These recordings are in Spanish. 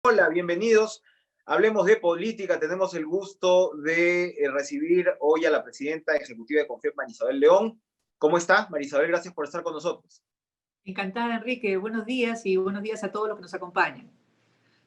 Hola, bienvenidos. Hablemos de política. Tenemos el gusto de recibir hoy a la presidenta ejecutiva de CONFIEP, Marisabel León. ¿Cómo está, Marisabel? Gracias por estar con nosotros. Encantada, Enrique. Buenos días y buenos días a todos los que nos acompañan.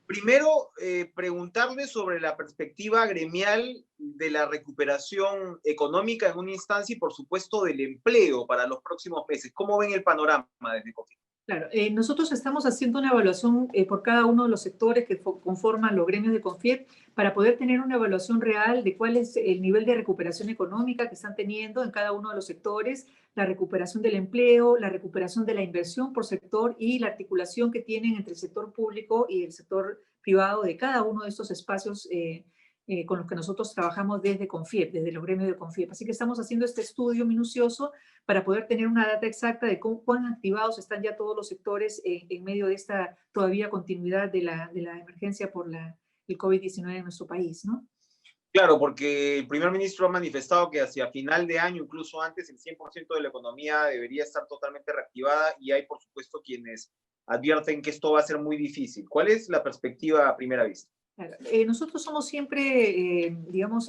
Primero, preguntarle sobre la perspectiva gremial de la recuperación económica en una instancia y, por supuesto, del empleo para los próximos meses. ¿Cómo ven el panorama desde CONFIEP? Claro, nosotros estamos haciendo una evaluación por cada uno de los sectores que conforman los gremios de CONFIEP para poder tener una evaluación real de cuál es el nivel de recuperación económica que están teniendo en cada uno de los sectores, la recuperación del empleo, la recuperación de la inversión por sector y la articulación que tienen entre el sector público y el sector privado de cada uno de estos espacios con los que nosotros trabajamos desde CONFIEP, desde los gremios de CONFIEP. Así que estamos haciendo este estudio minucioso para poder tener una data exacta de cuán activados están ya todos los sectores en medio de esta todavía continuidad de la emergencia por el COVID-19 en nuestro país, ¿no? Claro, porque el primer ministro ha manifestado que hacia final de año, incluso antes, el 100% de la economía debería estar totalmente reactivada y hay, por supuesto, quienes advierten que esto va a ser muy difícil. ¿Cuál es la perspectiva a primera vista? Claro. Nosotros somos siempre, digamos,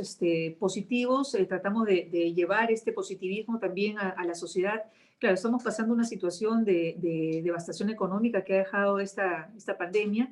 positivos, tratamos de llevar este positivismo también a la sociedad. Claro, estamos pasando una situación de devastación económica que ha dejado esta pandemia,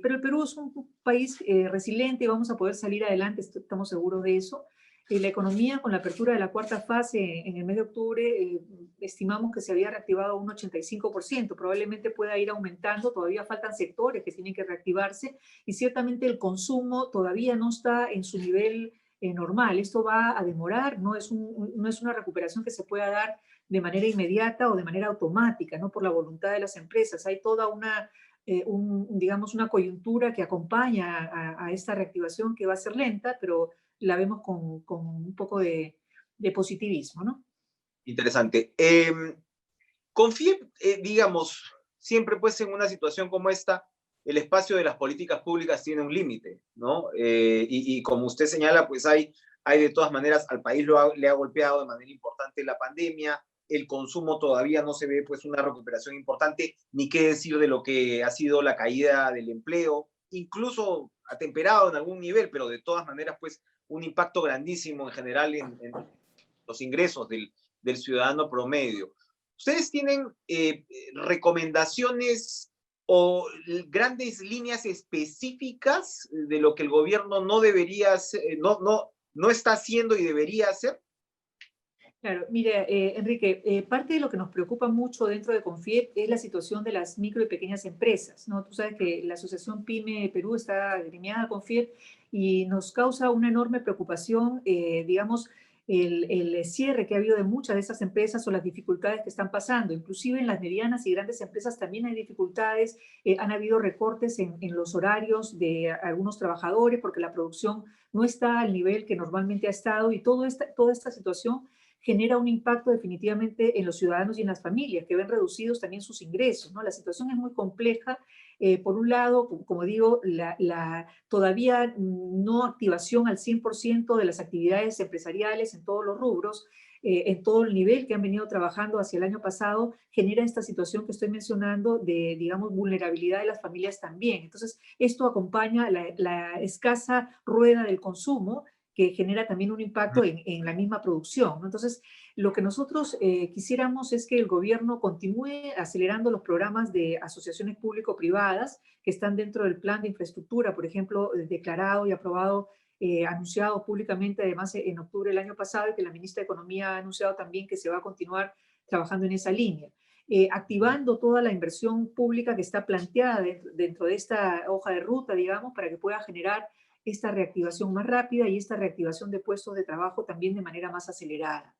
pero el Perú es un país resiliente y vamos a poder salir adelante, estamos seguros de eso. La economía, con la apertura de la cuarta fase en el mes de octubre, estimamos que se había reactivado un 85%, probablemente pueda ir aumentando, todavía faltan sectores que tienen que reactivarse, y ciertamente el consumo todavía no está en su nivel normal. Esto va a demorar, no es una recuperación que se pueda dar de manera inmediata o de manera automática, no por la voluntad de las empresas. Hay toda digamos, una coyuntura que acompaña a esta reactivación que va a ser lenta, pero la vemos con un poco de positivismo, ¿no? Interesante. CONFIEP, digamos, siempre pues en una situación como esta, el espacio de las políticas públicas tiene un límite, ¿no? Y como usted señala, pues hay de todas maneras, al país le ha golpeado de manera importante la pandemia, el consumo todavía no se ve pues una recuperación importante, ni qué decir de lo que ha sido la caída del empleo, incluso atemperado en algún nivel, pero de todas maneras pues un impacto grandísimo en general en los ingresos del ciudadano promedio. ¿Ustedes tienen recomendaciones o grandes líneas específicas de lo que el gobierno no debería hacer, no está haciendo y debería hacer? Claro, mira, Enrique, parte de lo que nos preocupa mucho dentro de CONFIEP es la situación de las micro y pequeñas empresas, ¿no? Tú sabes que la Asociación PYME Perú está agremiada a CONFIEP y nos causa una enorme preocupación, digamos, el cierre que ha habido de muchas de esas empresas o las dificultades que están pasando. Inclusive en las medianas y grandes empresas también hay dificultades, han habido recortes en los horarios de algunos trabajadores porque la producción no está al nivel que normalmente ha estado y toda esta situación genera un impacto definitivamente en los ciudadanos y en las familias, que ven reducidos también sus ingresos, ¿no? La situación es muy compleja. Por un lado, como digo, la todavía no activación al 100% de las actividades empresariales en todos los rubros, en todo el nivel que han venido trabajando hacia el año pasado, genera esta situación que estoy mencionando de, digamos, vulnerabilidad de las familias también. Entonces, esto acompaña la escasa rueda del consumo que genera también un impacto en la misma producción, ¿no? Entonces, lo que nosotros quisiéramos es que el gobierno continúe acelerando los programas de asociaciones público-privadas que están dentro del plan de infraestructura, por ejemplo, declarado y aprobado, anunciado públicamente, además, en octubre del año pasado, y que la ministra de Economía ha anunciado también que se va a continuar trabajando en esa línea. Activando toda la inversión pública que está planteada dentro de esta hoja de ruta, digamos, para que pueda generar esta reactivación más rápida y esta reactivación de puestos de trabajo también de manera más acelerada.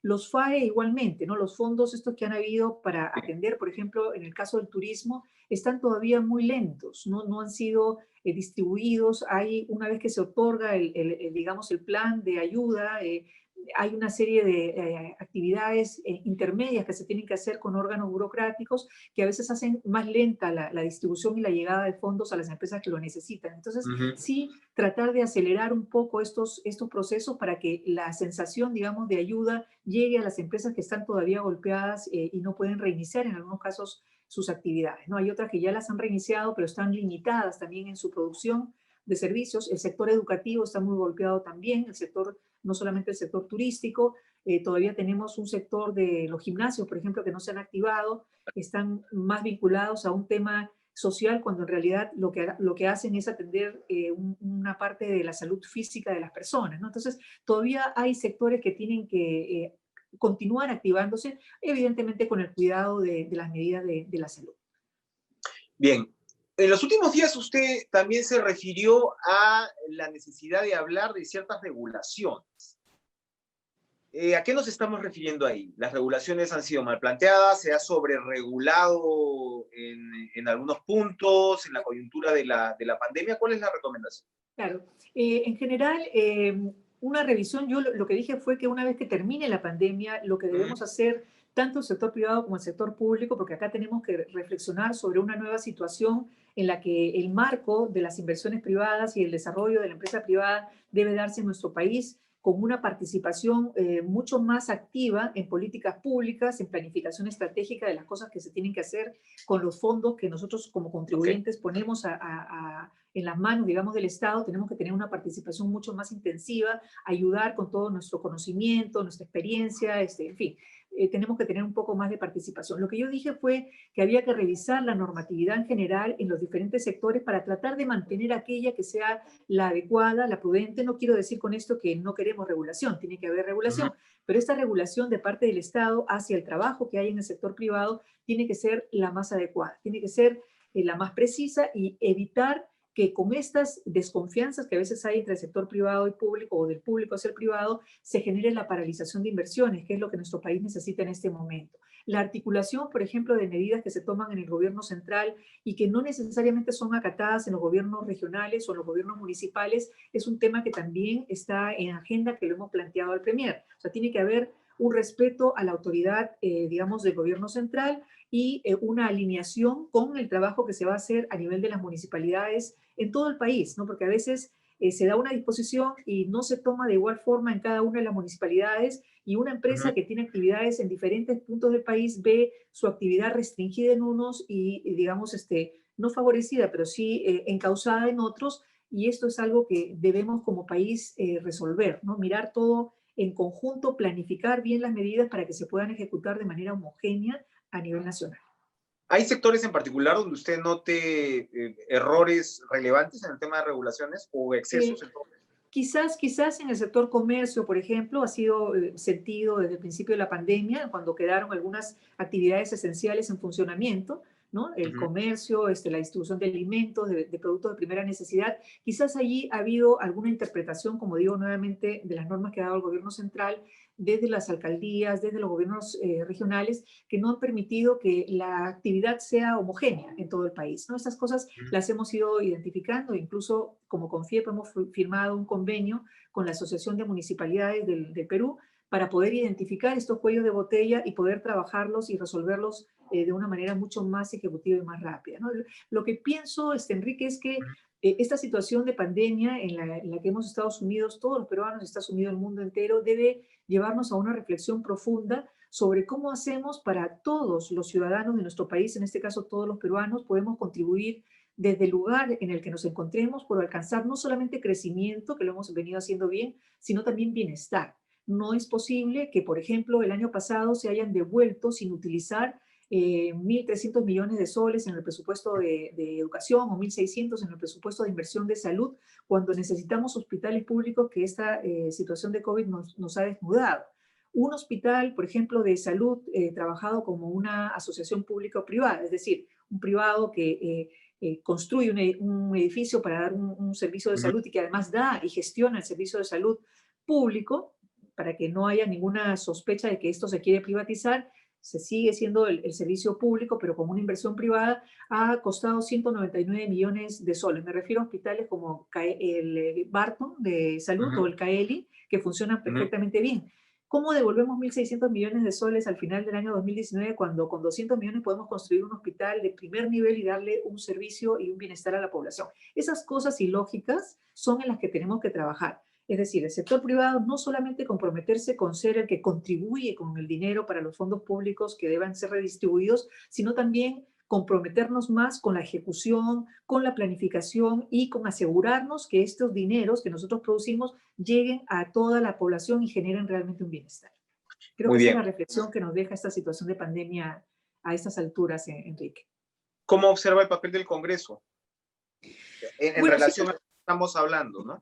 Los FAE igualmente, ¿no? Los fondos estos que han habido para atender, por ejemplo, en el caso del turismo, están todavía muy lentos, no han sido distribuidos. Hay, una vez que se otorga digamos, el plan de ayuda, hay una serie de actividades intermedias que se tienen que hacer con órganos burocráticos que a veces hacen más lenta la distribución y la llegada de fondos a las empresas que lo necesitan. Entonces, Ujú. sí, tratar de acelerar un poco estos procesos para que la sensación, digamos, de ayuda llegue a las empresas que están todavía golpeadas y no pueden reiniciar en algunos casos sus actividades, ¿no? Hay otras que ya las han reiniciado, pero están limitadas también en su producción de servicios. El sector educativo está muy golpeado también, el sector, no solamente el sector turístico, todavía tenemos un sector de los gimnasios, por ejemplo, que no se han activado, están más vinculados a un tema social cuando en realidad lo que hacen es atender una parte de la salud física de las personas, ¿no? Entonces, todavía hay sectores que tienen que continuar activándose, evidentemente con el cuidado de las medidas de la salud. Bien, en los últimos días usted también se refirió a la necesidad de hablar de ciertas regulaciones. ¿A qué nos estamos refiriendo ahí? Las regulaciones han sido mal planteadas, se ha sobreregulado en algunos puntos, en la coyuntura de la pandemia. ¿Cuál es la recomendación? Claro, en general, una revisión, yo lo que dije fue que una vez que termine la pandemia, lo que Mm, debemos hacer, tanto el sector privado como el sector público, porque acá tenemos que reflexionar sobre una nueva situación en la que el marco de las inversiones privadas y el desarrollo de la empresa privada debe darse en nuestro país con una participación mucho más activa en políticas públicas, en planificación estratégica de las cosas que se tienen que hacer con los fondos que nosotros como ok. contribuyentes ponemos en las manos, digamos, del Estado. Tenemos que tener una participación mucho más intensiva, ayudar con todo nuestro conocimiento, nuestra experiencia, en fin, tenemos que tener un poco más de participación. Lo que yo dije fue que había que revisar la normatividad en general en los diferentes sectores para tratar de mantener aquella que sea la adecuada, la prudente. No quiero decir con esto que no queremos regulación, tiene que haber Ujú. regulación, pero esta regulación de parte del Estado hacia el trabajo que hay en el sector privado tiene que ser la más adecuada, tiene que ser la más precisa y evitar que con estas desconfianzas que a veces hay entre el sector privado y público o del público hacia el privado, se genere la paralización de inversiones, que es lo que nuestro país necesita en este momento. La articulación, por ejemplo, de medidas que se toman en el gobierno central y que no necesariamente son acatadas en los gobiernos regionales o en los gobiernos municipales, es un tema que también está en agenda, que lo hemos planteado al Premier. O sea, tiene que haber un respeto a la autoridad, digamos, del gobierno central y una alineación con el trabajo que se va a hacer a nivel de las municipalidades en todo el país, ¿no? Porque a veces se da una disposición y no se toma de igual forma en cada una de las municipalidades y una empresa Ujú. que tiene actividades en diferentes puntos del país ve su actividad restringida en unos y digamos, no favorecida, pero sí encausada en otros, y esto es algo que debemos como país resolver, ¿no? Mirar todo en conjunto, planificar bien las medidas para que se puedan ejecutar de manera homogénea a nivel nacional. ¿Hay sectores en particular donde usted note errores relevantes en el tema de regulaciones o Eh, excesos en todo? quizás en el sector comercio, por ejemplo, ha sido sentido desde el principio de la pandemia, cuando quedaron algunas actividades esenciales en funcionamiento, ¿no? El Ujú. comercio, la distribución de alimentos, de productos de primera necesidad. Quizás allí ha habido alguna interpretación, como digo nuevamente, de las normas que ha dado el gobierno central desde las alcaldías, desde los gobiernos regionales, que no han permitido que la actividad sea homogénea en todo el país, ¿no? Estas cosas las hemos ido identificando, incluso como CONFIEP hemos firmado un convenio con la Asociación de Municipalidades del Perú para poder identificar estos cuellos de botella y poder trabajarlos y resolverlos de una manera mucho más ejecutiva y más rápida, ¿no? Lo que pienso, Enrique, es que esta situación de pandemia en la que hemos estado sumidos, todos los peruanos, está sumido el mundo entero, debe llevarnos a una reflexión profunda sobre cómo hacemos para todos los ciudadanos de nuestro país, en este caso todos los peruanos, podemos contribuir desde el lugar en el que nos encontremos por alcanzar no solamente crecimiento, que lo hemos venido haciendo bien, sino también bienestar. No es posible que, por ejemplo, el año pasado se hayan devuelto sin utilizar 1.300 millones de soles en el presupuesto de educación o 1.600 en el presupuesto de inversión de salud, cuando necesitamos hospitales públicos que esta situación de COVID nos ha desnudado. Un hospital, por ejemplo, de salud trabajado como una asociación pública o privada, es decir, un privado que construye un edificio para dar un servicio de Ujú. salud y que además da y gestiona el servicio de salud público, para que no haya ninguna sospecha de que esto se quiere privatizar, se sigue siendo el servicio público, pero con una inversión privada, ha costado 199 millones de soles. Me refiero a hospitales como el Barton de Salud o Ujú. el CAELI, que funcionan Ujú. perfectamente bien. ¿Cómo devolvemos 1.600 millones de soles al final del año 2019 cuando con 200 millones podemos construir un hospital de primer nivel y darle un servicio y un bienestar a la población? Esas cosas ilógicas son en las que tenemos que trabajar. Es decir, el sector privado no solamente comprometerse con ser el que contribuye con el dinero para los fondos públicos que deban ser redistribuidos, sino también comprometernos más con la ejecución, con la planificación y con asegurarnos que estos dineros que nosotros producimos lleguen a toda la población y generen realmente un bienestar. Creo Muy que esa es bien. la reflexión que nos deja esta situación de pandemia a estas alturas, Enrique. ¿Cómo observa el papel del Congreso en Bueno, relación a siempre lo que estamos hablando, ¿no?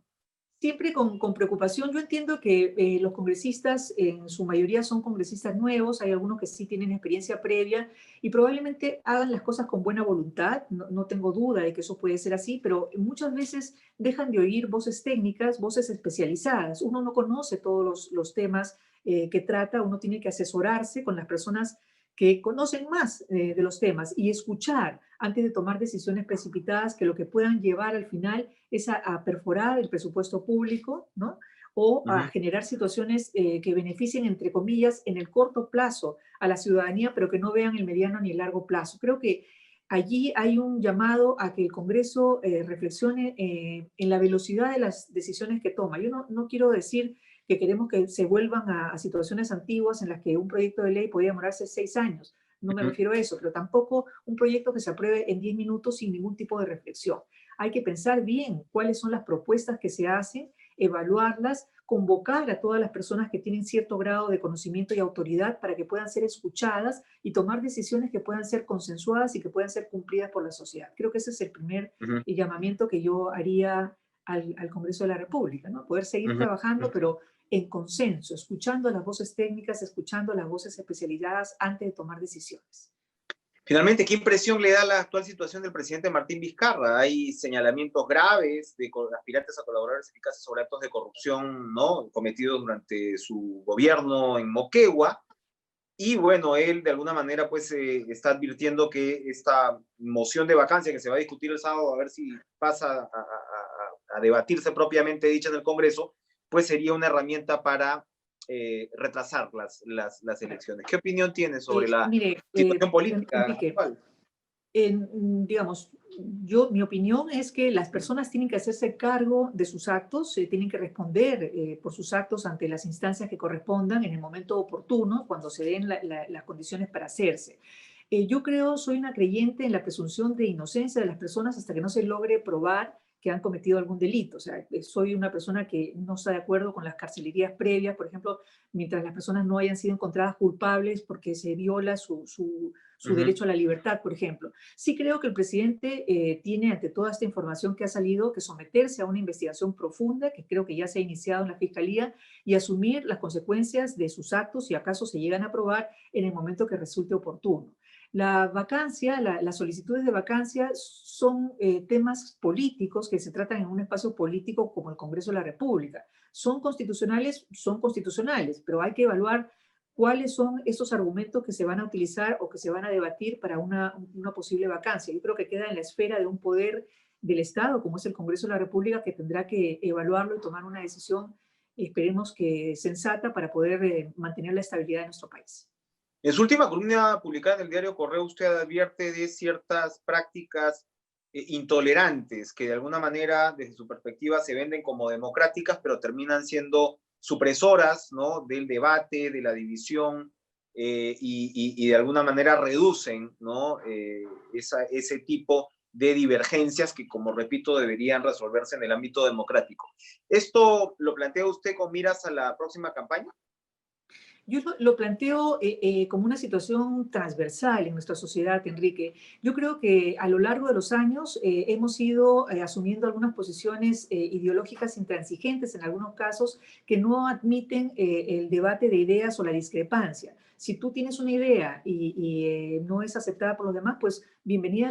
siempre con preocupación. Yo entiendo que los congresistas en su mayoría son congresistas nuevos, hay algunos que sí tienen experiencia previa y probablemente hagan las cosas con buena voluntad, no tengo duda de que eso puede ser así, pero muchas veces dejan de oír voces técnicas, voces especializadas. Uno no conoce todos los temas que trata, uno tiene que asesorarse con las personas que conocen más de los temas y escuchar antes de tomar decisiones precipitadas que lo que puedan llevar al final es a perforar el presupuesto público, ¿no? O a Ujú. generar situaciones que beneficien, entre comillas, en el corto plazo a la ciudadanía, pero que no vean el mediano ni el largo plazo. Creo que allí hay un llamado a que el Congreso reflexione en la velocidad de las decisiones que toma. Yo no quiero decir que queremos que se vuelvan a situaciones antiguas en las que un proyecto de ley podía demorarse 6 años. No me Ujú. refiero a eso, pero tampoco un proyecto que se apruebe en 10 minutos sin ningún tipo de reflexión. Hay que pensar bien cuáles son las propuestas que se hacen, evaluarlas, convocar a todas las personas que tienen cierto grado de conocimiento y autoridad para que puedan ser escuchadas y tomar decisiones que puedan ser consensuadas y que puedan ser cumplidas por la sociedad. Creo que ese es el primer Ujú. llamamiento que yo haría al Congreso de la República, ¿no? Poder seguir Ujú. trabajando, pero en consenso, escuchando las voces técnicas, escuchando las voces especializadas antes de tomar decisiones. Finalmente, ¿qué impresión le da la actual situación del presidente Martín Vizcarra? Hay señalamientos graves de aspirantes a colaboradores eficaces sobre actos de corrupción, ¿no?, cometidos durante su gobierno en Moquegua. Y bueno, él de alguna manera pues está advirtiendo que esta moción de vacancia que se va a discutir el sábado, a ver si pasa a debatirse propiamente dicha en el Congreso, pues sería una herramienta para retrasar las elecciones. ¿Qué opinión tiene sobre la Mire, situación política Enrique, actual? digamos, mi opinión es que las personas tienen que hacerse cargo de sus actos, tienen que responder por sus actos ante las instancias que correspondan en el momento oportuno, cuando se den las condiciones para hacerse. Yo creo, soy una creyente en la presunción de inocencia de las personas hasta que no se logre probar que han cometido algún delito. O sea, soy una persona que no está de acuerdo con las carcelerías previas, por ejemplo, mientras las personas no hayan sido encontradas culpables porque se viola su Ujú. derecho a la libertad, por ejemplo. Sí creo que el presidente tiene, ante toda esta información que ha salido, que someterse a una investigación profunda, que creo que ya se ha iniciado en la Fiscalía, y asumir las consecuencias de sus actos si acaso se llegan a probar en el momento que resulte oportuno. La vacancia, las solicitudes de vacancia son temas políticos que se tratan en un espacio político como el Congreso de la República. Son constitucionales, pero hay que evaluar cuáles son esos argumentos que se van a utilizar o que se van a debatir para una posible vacancia. Yo creo que queda en la esfera de un poder del Estado, como es el Congreso de la República, que tendrá que evaluarlo y tomar una decisión, esperemos que sensata, para poder mantener la estabilidad de nuestro país. En su última columna publicada en el diario Correo, usted advierte de ciertas prácticas intolerantes que de alguna manera, desde su perspectiva, se venden como democráticas, pero terminan siendo supresoras, ¿no?, del debate, de la división, y de alguna manera reducen, ¿no?, ese tipo de divergencias que, como repito, deberían resolverse en el ámbito democrático. ¿Esto lo plantea usted con miras a la próxima campaña? Yo lo planteo como una situación transversal en nuestra sociedad, Enrique. Yo creo que a lo largo de los años hemos ido asumiendo algunas posiciones ideológicas intransigentes en algunos casos que no admiten el debate de ideas o la discrepancia. Si tú tienes una idea y no es aceptada por los demás, pues bienvenida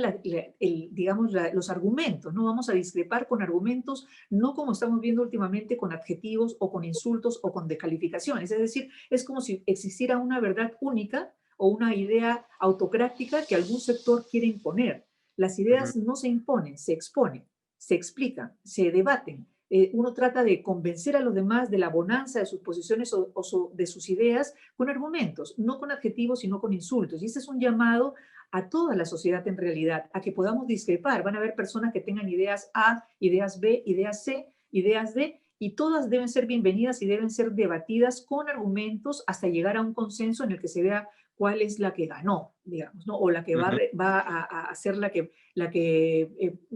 digamos, los argumentos. No vamos a discrepar con argumentos, no como estamos viendo últimamente con adjetivos o con insultos o con descalificaciones. Es decir, es como si existiera una verdad única o una idea autocrática que algún sector quiere imponer. Las Ujú. ideas no se imponen, se exponen, se explican, se debaten, uno trata de convencer a los demás de la bonanza de sus posiciones o de sus ideas con argumentos, no con adjetivos, sino con insultos. Y este es un llamado a toda la sociedad en realidad, a que podamos discrepar. Van a haber personas que tengan ideas A, ideas B, ideas C, ideas D, y todas deben ser bienvenidas y deben ser debatidas con argumentos hasta llegar a un consenso en el que se vea cuál es la que ganó, digamos, ¿no? O la que va a ser la que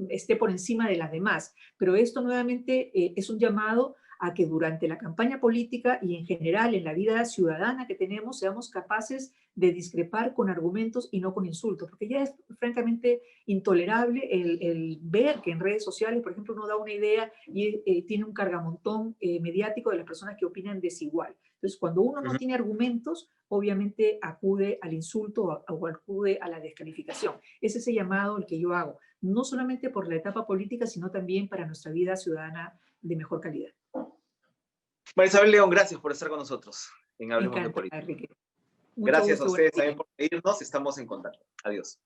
esté por encima de las demás. Pero esto nuevamente es un llamado a que durante la campaña política y en general en la vida ciudadana que tenemos seamos capaces de discrepar con argumentos y no con insultos, porque ya es francamente intolerable el ver que en redes sociales, por ejemplo, uno da una idea y tiene un cargamontón mediático de las personas que opinan desigual. Entonces, cuando uno no tiene argumentos, obviamente acude al insulto o acude a la descalificación. Es ese llamado el que yo hago, no solamente por la etapa política, sino también para nuestra vida ciudadana de mejor calidad. María Isabel León, gracias por estar con nosotros en Hablemos de Política. Enrique. Gracias a ustedes también por seguirnos, estamos en contacto. Adiós.